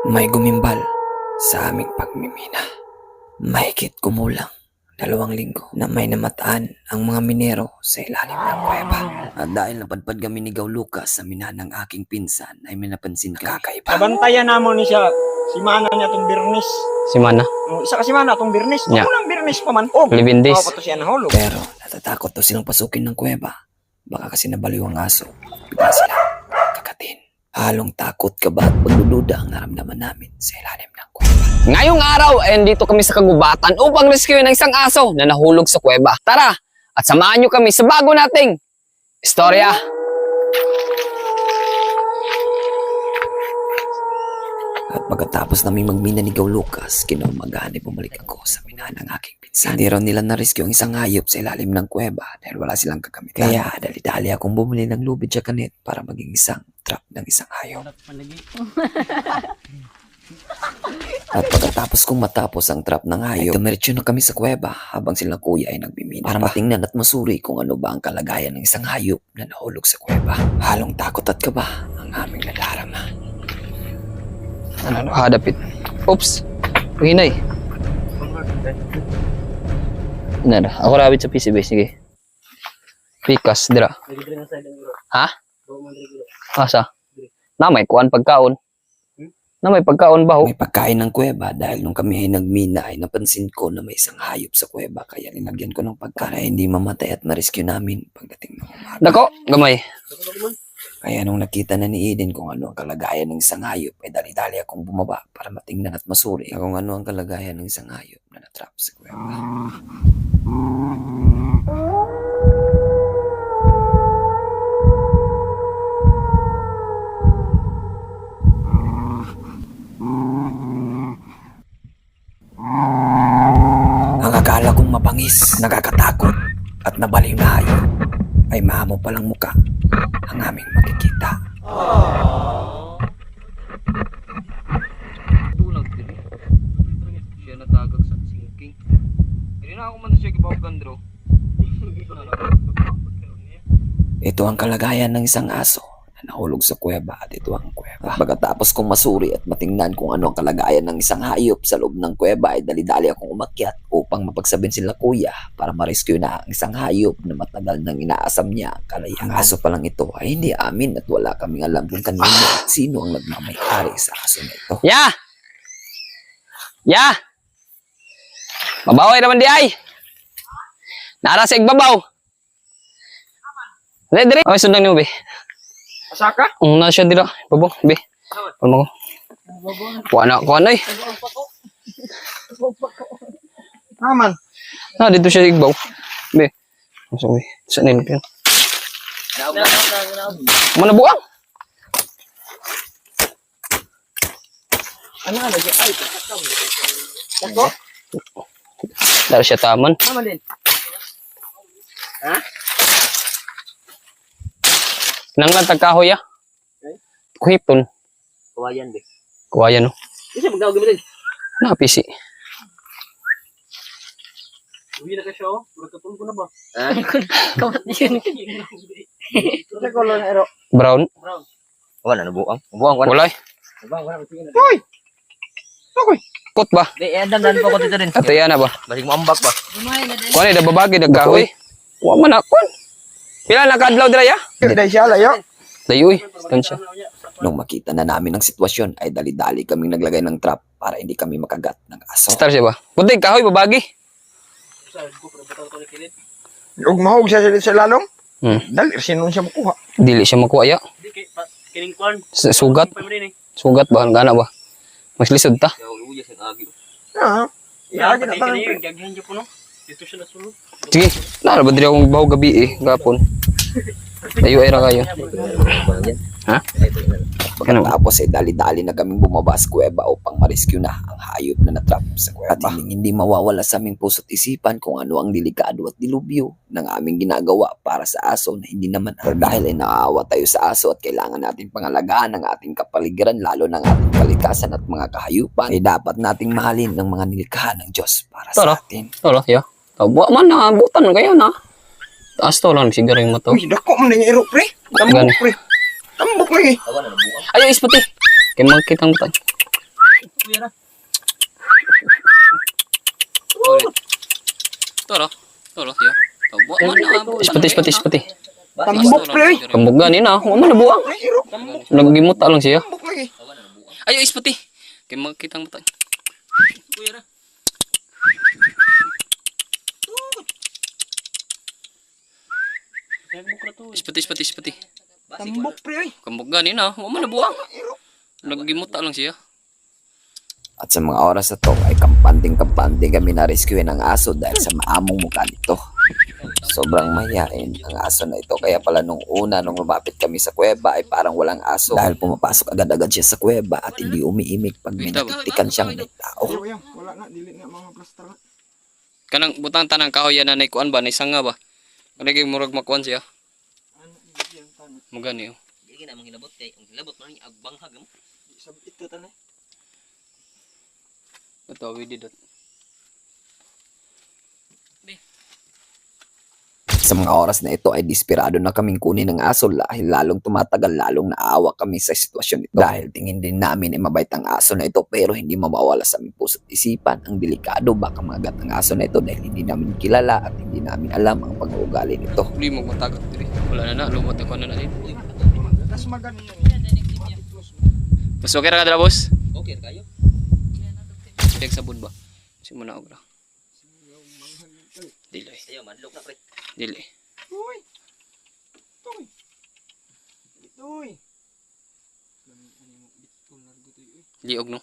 May gumimbal sa aming pagmimina. Mahigit kumulang 2 linggo na may namataan ang mga minero sa ilalim ng kuweba. At dahil napadpad kami ni Gaw Lucas sa minahan ng aking pinsan, ay may napansin kami kakaiba. Nabantayan namon ni siya. Si Mana niya itong birnis. Si Mana? Isa ka si Mana itong birnis. Yeah. Ako lang birnis pa man. Oh, Libindis. pa to siya nahulog. Pero natatakot to silang pasukin ng kuweba. Baka kasi nabaliw ang aso. Bigla sila kakatin. Halong takot ka ba at pagdududa ang naramdaman namin sa ilalim ng kuweba. Ngayong araw ay andito kami sa kagubatan upang rescue ng isang aso na nahulog sa kuweba. Tara at samahan nyo kami sa bago nating istorya. At pagkatapos namin magmina ni Gaw Lucas, kinaumagahan ay bumalik ako sa minahan ng aking pinsan. Hindi raw nila na-rescue ang isang hayop sa ilalim ng kuweba dahil wala silang kagamitan. Kaya dali-dali akong bumili ng lubid sa kanit para maging isang trap ng isang hayop. At pagkatapos kong matapos ang trap ng hayop, dumiretso na kami sa kuweba habang sila kuya ay nagbimina para matingnan at masuri kung ano ba ang kalagayan ng isang hayop na nahulog sa kuweba. Halong takot at kaba ang aming nadarama. Ano, hadapit. Oops. Hinay. Nara, ako rabit sa PCB. Sige. Pikas, dira. Ha? Asa? Na may kuan pagkaon. Na may pagkaon ba ho? May pagkain ng kuweba dahil nung kami ay nagmina ay napansin ko na may isang hayop sa kuweba kaya linagyan ko ng pagkain para hindi mamatay at ma-rescue namin pagdating ng umaga. Dako, gamay. Kaya nung nakita na ni Eden kung ano ang kalagayan ng isang hayop ay dali-dali akong bumaba para matingnan at masuri kung ano ang kalagayan ng isang hayop na natrap sa kuweba. Ang akala kong mabangis, nakakatakot at nabaliw na hayop ay maamo palang muka ang aming makikita. Tulag diri. Siya natagag sa sinking. Hindi na ako man siya gibaw gandro. Ito ang kalagayan ng isang aso na nahulog sa kuweba at ito ang kuweba. Pagkatapos kong masuri at matingnan kung ano ang kalagayan ng isang hayop sa loob ng kuweba ay dali-dali akong umakyat upang mapagsabihin sila kuya para ma-rescue na ang isang hayop na matagal nang inaasam niya ang kalayaan. Ang aso pa lang ito ay hindi amin at wala kaming alam kung kanino at sino ang nagmamayari sa aso na ito. Ya! Ya! Mabaw naman di ay! Nara sa igbabaw! Dere, dere! Okay, sundan niyo, be. Asaka? Na siya dira. Babaw, be. Ano ko? Kuha na eh. Naman. Dito siya igbaw. Be. Masok, be. Saan nilip yun? Mana buang? Ano lagi? Ay, ako. Dari siya taman. Naman din. Ha? Nanglan tagkahoy ah. Kuhipon. Kawayan, be. Kuwayan no. Kasi magdawag mo din. Napisi. Uwi na ka siya, oh. Magkatulog ko na ba? Ha? Kamat yun. Sa color na ero. Brown. Brown. Wala na buang. Buang wala. Kulay. Hoy! Okay. Kot ba? Di dan po ko dito din. Ataya na ba? Balik mo ambak ba? Kuha ni dababagi dagkahoy. Wa man akon. Pila na kadlaw dira ya? Dahil siya, layo. Dayoy. Tansya. Nung makita na namin ang sitwasyon ay dali-dali kaming naglagay ng trap para hindi kami makagat ng aso. Star siya ba? Puting kahoy babagi. Huwag mahog siya sa lalong. Hmm. Dahil sinun siya makuha. Dili siya makuha ya. Kining kwan. Sugat. Sugat ba gana ba? Mas lisod ta. Ah. Iagi na tayo. Dito siya nasulod. Sige. Nara ba diri akong baho gabi eh gapon. Ayo era kayo. Ha? Pagkatapos ay dali-dali na kaming bumaba sa kuweba upang ma-rescue na ang hayop na natrap sa kuweba. At hindi mawawala sa aming puso't isipan kung ano ang delikado at dilubyo ng aming ginagawa para sa aso na hindi naman. Pero dahil ay naaawa tayo sa aso at kailangan natin pangalagaan ang ating kapaligiran lalo ng ating kalikasan at mga kahayupan, ay dapat nating mahalin ang mga nilikha ng Diyos para Tara. sa atin. Tara ya. Tawa man na butan kayo na. Taas to lang sigaring mo to. Uy, dako mo na yung ero, pre. Tambok, Gani. pre. Tambok lagi. Ayo isputi. Kay magkitang butan. Kuya na. Toro. Ya. Tabo man. Ispati. Tambok, pre. Kambog gani na. Wa man nabuang. Nagimuta lang siya. Ayo ispati. Kay makitang mata. Kuya na. Ispati. Tambok, pre. Kambog gani na. Wa man nabuang. Nagimuta lang siya. At sa mga oras na to ay kampante kami na rescue ng aso dahil sa maamong mukha nito. Sobrang mahihain ang aso na ito, kaya pala nung lumapit kami sa kuweba ay parang walang aso dahil pumapasok agad-agad siya sa kuweba at hindi umiimik pag may natiktikan siyang may tao. Wala na, dili na mga plaster na. Kanang butang tanang kahoy yan na kuan ba, nay sanga ba? Kanang murag makuan siya. Mugani oh. Hindi na manghilabot kay ang hilabot man ang agbanghag mo. Sabit ito tanay. Ito we did it. Sa mga oras na ito ay desperado na kaming kunin ng aso dahil lalong tumatagal, lalong naawa kami sa sitwasyon nito. Dahil tingin din namin ay mabait ang aso na ito pero hindi mawawala sa aming puso't isipan ang delikado baka magat ang aso na ito dahil hindi namin kilala at hindi namin alam ang pag-uugali nito. Hindi mo matagak diri. Wala na lumot ako na din. Tas magani yan. Mas okay ra ka dala boss? Okay kayo. Check sabon ba? Si muna og ra. Dili. Ayo madlok na pre. Dili. Uy. Uy. Liog no.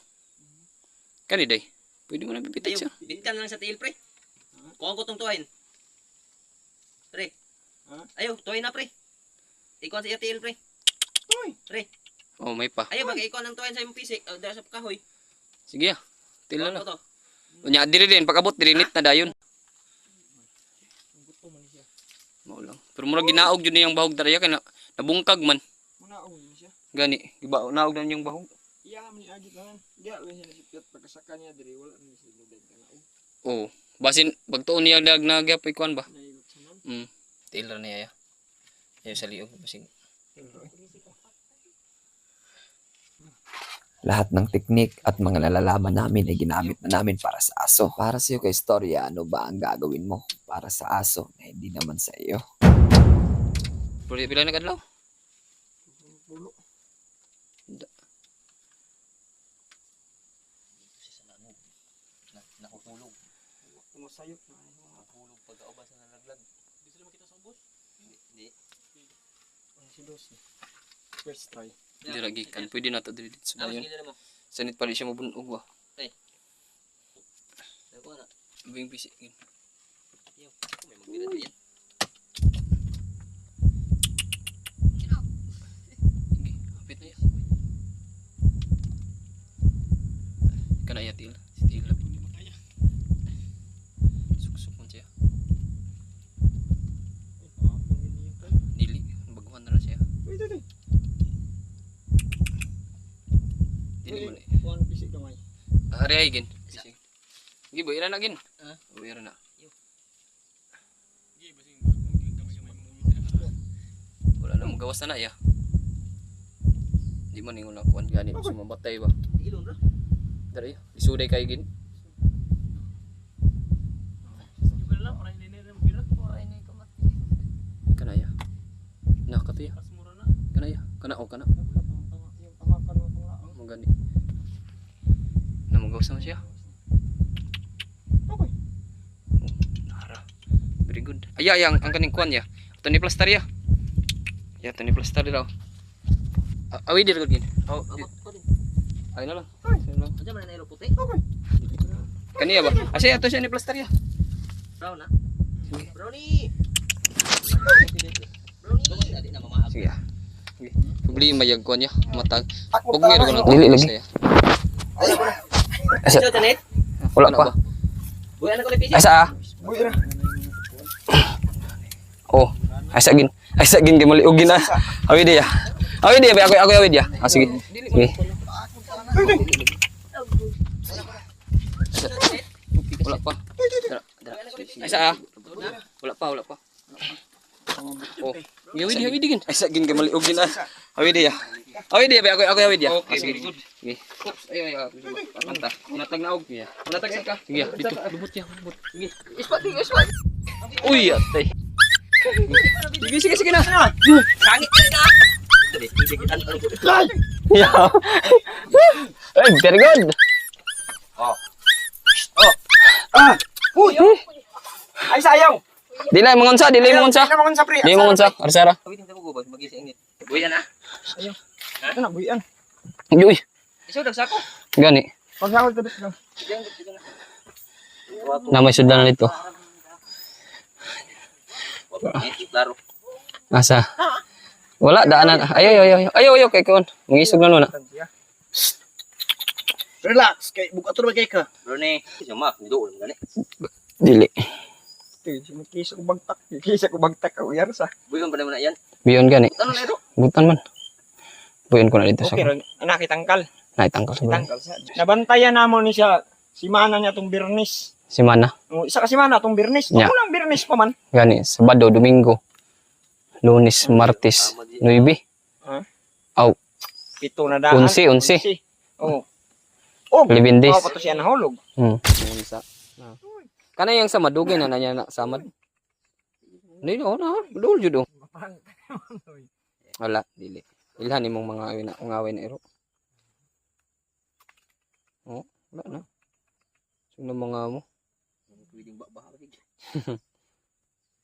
Kani day. Pwede mo na pipitik Ayo, siya. bitkan lang sa tiil pre. Kuha ko tong tuwain. Pre. Ayo, tuwain na pre. Ikuha sa tiil pre. Uy. Pre. Oh, may pa. Ayo baka ikuha ng tuwain sa imong pisik, dahil sa kahoy. Sige ah. Tila na. Kuha ko to. Unya diri din pagabot diri nit na dayon. Mao lang. Pero mura ginaog jud niyang bahog dara kay nabungkag man. Manaog siya. Gani, giba naog na niyang bahog. Iya man agi tanan. Diya lang siya nasipyat pagkasaka niya diri wala ni siya nagdag kanaog. Oh, basin pagtuon niya dag na gyapay kuan ba? Naigot sa man. Tila niya ya. Ayo sa liog basing. Lahat ng teknik at mga nalalaman namin ay ginamit na namin para sa aso. Para sa iyo kay istorya, ano ba ang gagawin mo para sa aso na hindi naman sa iyo? Pila na kadlaw? Pulo. Nakukulog. Tumasayop na. Nakukulog pagkaubas na nalaglag. Di sila makita sa ubos. Hindi. Ang si Dos. First try. Dira gikan. Pwede na to diri dit sa bayon. Sige na mo. Sanit pali siya mabunog ba? Kuha na. Bing bisik gin. Yo, may magdira yan. Sige, hapit na ya. Kana ya til. Si til labi ni makaya. Suksok man siya. Dili, baguhan na siya. Uy, uy. Dili man. Kuha ng pisik gamay. Ari ay gin. Bisik. Sige, buira na gin. Buira na. Wala na magawas na ya. Di man ningon na kuan gani sumabatay ba. Ilon ra. Dari, isuday kay gin. Kanaya. Nah, katuya. Kanaya. Kana o kana. Yung tamakan mo pang laang. Mo gani. Namagawas na siya. Okay. Nara. Very good. Aya yang ang kaning kuan ya. Ito ni plaster ya. Ya, ito ni plaster daw. Awi dir gud gin. Oh, Abot ko din. ay na lang. Andiyan man na ilo puti. Okay. Kaniya ba? Asa ato siya ni plaster ya. Brown na. Sige. Brownie. Brownie. Dali na mamaag. Sige. Sige. Problema yung kuan ya. Matag. Takbo Pag meron ko lang Dili lagi. saya. Ito tanet. Wala Ano pa. ba? Buhay na ko lang pisik. Asa? Uy, ra. Oh, asa gin kay maliugin na. Awi dia. Awi dia, ako awi dia. Ah sige. Sige. Wala pa. Asa ah? Wala pa. Oh, awi dia gin. Asa gin kay maliugin na. Awi dia. Awid dia, ako awid dia. Okay, very good. Sige. Oops, ay. Kanta. Unatag na og. Unatag sa ka. Sige, dito. Lubot ya, lubot. Sige. Ispat. Uy, atay. Sige na. Sangit na. Yeah. Ay, very good. Uy! Ay, sayang! Dili mangunsa. Hindi naman sa pre. Dili mangunsa. Arsara. Awit ang ko ba magising ngit. Buyan na. Ito na, buyan. Uy, Iso dagsako. gani. Pagsakot ka dito. Na may sudan na dito. Klaro. Asa? Wala daanan. Ayaw kay kon. Mangisog na na. Relax, kay buka to kay ka. Rone, sama doon gani. Dili. Kisa ko bagtak ka uyar sa. Buyan pa naman na yan. Biyon gani. Tanong na ito. Butan man. Buyon ko na dito sa. Okay, ron, anak itangkal. Naitangkal sa bahay. Itangkal sa. Nabantayan namon ni siya. Si mana niya tong Birnis. Si Mana. Isa ka si mana tong Birnis. Yeah. Walang Birnis pa man. Gani. Sabado, Domingo. Lunes, Martes, 9. Pito na daan. 11. Oh. Oh, 11 days. pa to siya nahulog. Kana yang sama dugay na nanya na samad. Dili na, dul jud. Wala, dili. Ilhan imong mga ngaway na iro. Oh, wala na. Sino mga mo? Pwedeng baba ka rin.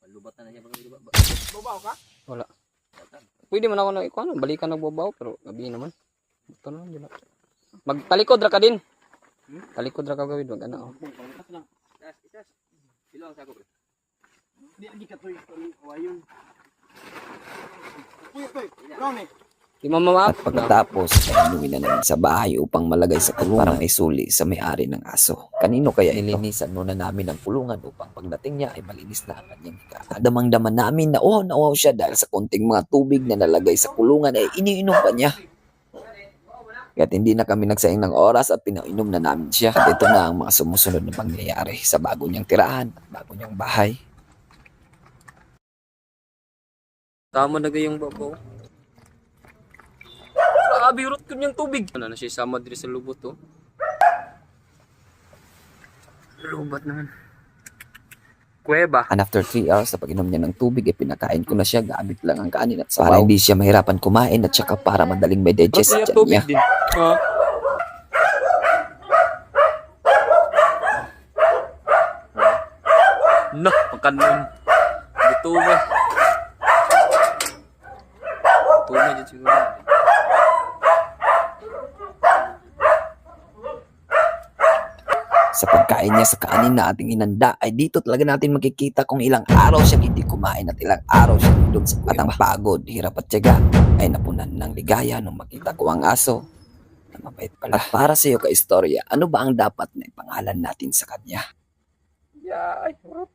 Palubat na niya pag baba. Babaw ka? Pwede man ako na ikuan, balikan nagbabaw pero gabi naman. Ito na lang dila. Magtalikod ra ka din. Talikod ra ka gawid wag ana. Isas. Silo ang sako. Di lagi ka to wayon. Kuya toy, Ronnie. Di mama. At pagkatapos ay inuwi na namin sa bahay upang malagay sa kulungan para may suli sa may-ari ng aso. Kanino kaya ilinisan muna namin ang kulungan upang pagdating niya ay malinis na ang kanyang higa. Damang-daman namin na uhaw siya dahil sa konting mga tubig na nalagay sa kulungan ay iniinom pa niya. Kaya't hindi na kami nagsayang ng oras at pinainom na namin siya. At ito na ang mga sumusunod na pangyayari sa bago niyang tirahan at bago niyang bahay. Tama na gayong babaw. Grabe, urot ko niyang tubig. Ano na siya sama diri sa lubot, oh. Lubat naman. Kuweba. And after 3 hours sa pag-inom niya ng tubig, ay pinakain ko na siya gamit lang ang kanin at sabaw. Para hindi siya mahirapan kumain at saka para madaling may digest Ba't niya dyan tubig niya. din? Ha? No, pagkanon. Dito ba? Dito ba dyan siguro? Sa pagkain niya sa kanin na ating hinanda ay dito talaga natin makikita kung ilang araw siya hindi kumain at ilang araw siya nandun sa kuweba. At ang pagod, hirap at tiyaga ay napunan ng ligaya nung makita ko ang aso na mabait pala. At para sa iyo ka-istorya, ano ba ang dapat na ipangalan natin sa kanya? Yeah, ay, urot.